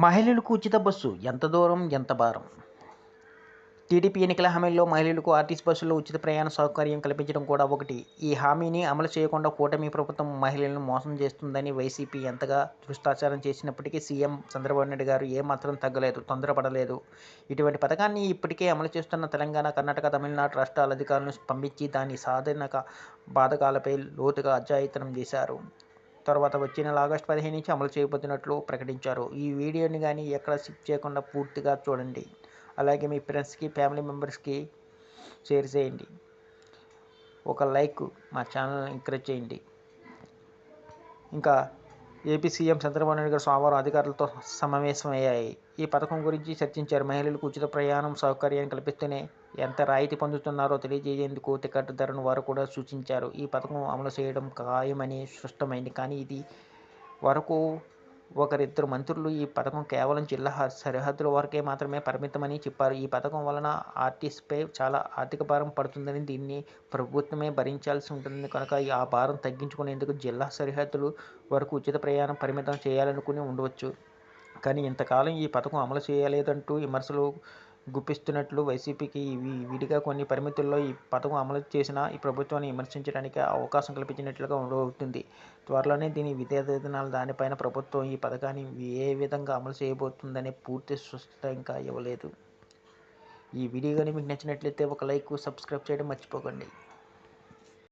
మహిళలకు ఉచిత బస్సు ఎంత దూరం ఎంత భారం? టీడీపీ ఎన్నికల హామీల్లో మహిళలకు ఆర్టీసీ బస్సుల్లో ఉచిత ప్రయాణ సౌకర్యం కల్పించడం కూడా ఒకటి. ఈ హామీని అమలు చేయకుండా కూటమి ప్రభుత్వం మహిళలను మోసం చేస్తుందని వైసీపీ ఎంతగా దుష్ప్రచారం చేసినప్పటికీ సీఎం చంద్రబాబు నాయుడు గారు ఏమాత్రం తగ్గలేదు, తొందరపడలేదు. ఇటువంటి పథకాన్ని ఇప్పటికే అమలు చేస్తున్న తెలంగాణ, కర్ణాటక, తమిళనాడు రాష్ట్రాల అధికారులను పంపించి దాని సాధక బాధకాలపై లోతుగా అధ్యయనం చేశారు. తర్వాత వచ్చే నెల ఆగస్టు 15 నుంచి అమలు చేయబోతున్నట్లు ప్రకటించారు. ఈ వీడియోని కానీ ఎక్కడ స్కిప్ చేయకుండా పూర్తిగా చూడండి. అలాగే మీ ఫ్రెండ్స్కి, ఫ్యామిలీ మెంబర్స్కి షేర్ చేయండి. ఒక లైక్ మా ఛానల్ని ఎంకరేజ్ చేయండి. ఇంకా ఏపీ సీఎం చంద్రబాబు నాయుడు గారు సోమవారం అధికారులతో సమావేశమయ్యాయి. ఈ పథకం గురించి చర్చించారు. మహిళలకు ఉచిత ప్రయాణం సౌకర్యాన్ని కల్పిస్తూనే ఎంత రాయితీ పొందుతున్నారో తెలియజేసేందుకు టికెట్ ధరను వారు కూడా సూచించారు. ఈ పథకం అమలు చేయడం ఖాయమని స్పష్టమైంది. కానీ ఇది వరకు ఒకరిద్దరు మంత్రులు ఈ పథకం కేవలం జిల్లా సరిహద్దుల వరకే మాత్రమే పరిమితమని చెప్పారు. ఈ పథకం వలన ఆర్టీసీపై చాలా ఆర్థిక భారం పడుతుందని, దీన్ని ప్రభుత్వమే భరించాల్సి ఉంటుంది కనుక ఆ భారం తగ్గించుకునేందుకు జిల్లా సరిహద్దుల వరకు ఉచిత ప్రయాణం పరిమితం చేయాలనుకుని ఉండవచ్చు. కానీ ఇంతకాలం ఈ పథకం అమలు చేయలేదంటూ విమర్శలు గుప్పిస్తున్నట్లు వైసీపీకి విడిగా కొన్ని పరిమితుల్లో ఈ పథకం అమలు చేసినా ఈ ప్రభుత్వాన్ని విమర్శించడానికి అవకాశం కల్పించినట్లుగా అవుతుంది. త్వరలోనే దీని విధివిధానాలు, దానిపైన ప్రభుత్వం ఈ పథకాన్ని ఏ విధంగా అమలు చేయబోతుందనే పూర్తి స్పష్టత ఇంకా ఇవ్వలేదు. ఈ వీడియో కానీ మీకు నచ్చినట్లయితే ఒక లైక్, సబ్స్క్రైబ్ చేయడం మర్చిపోకండి.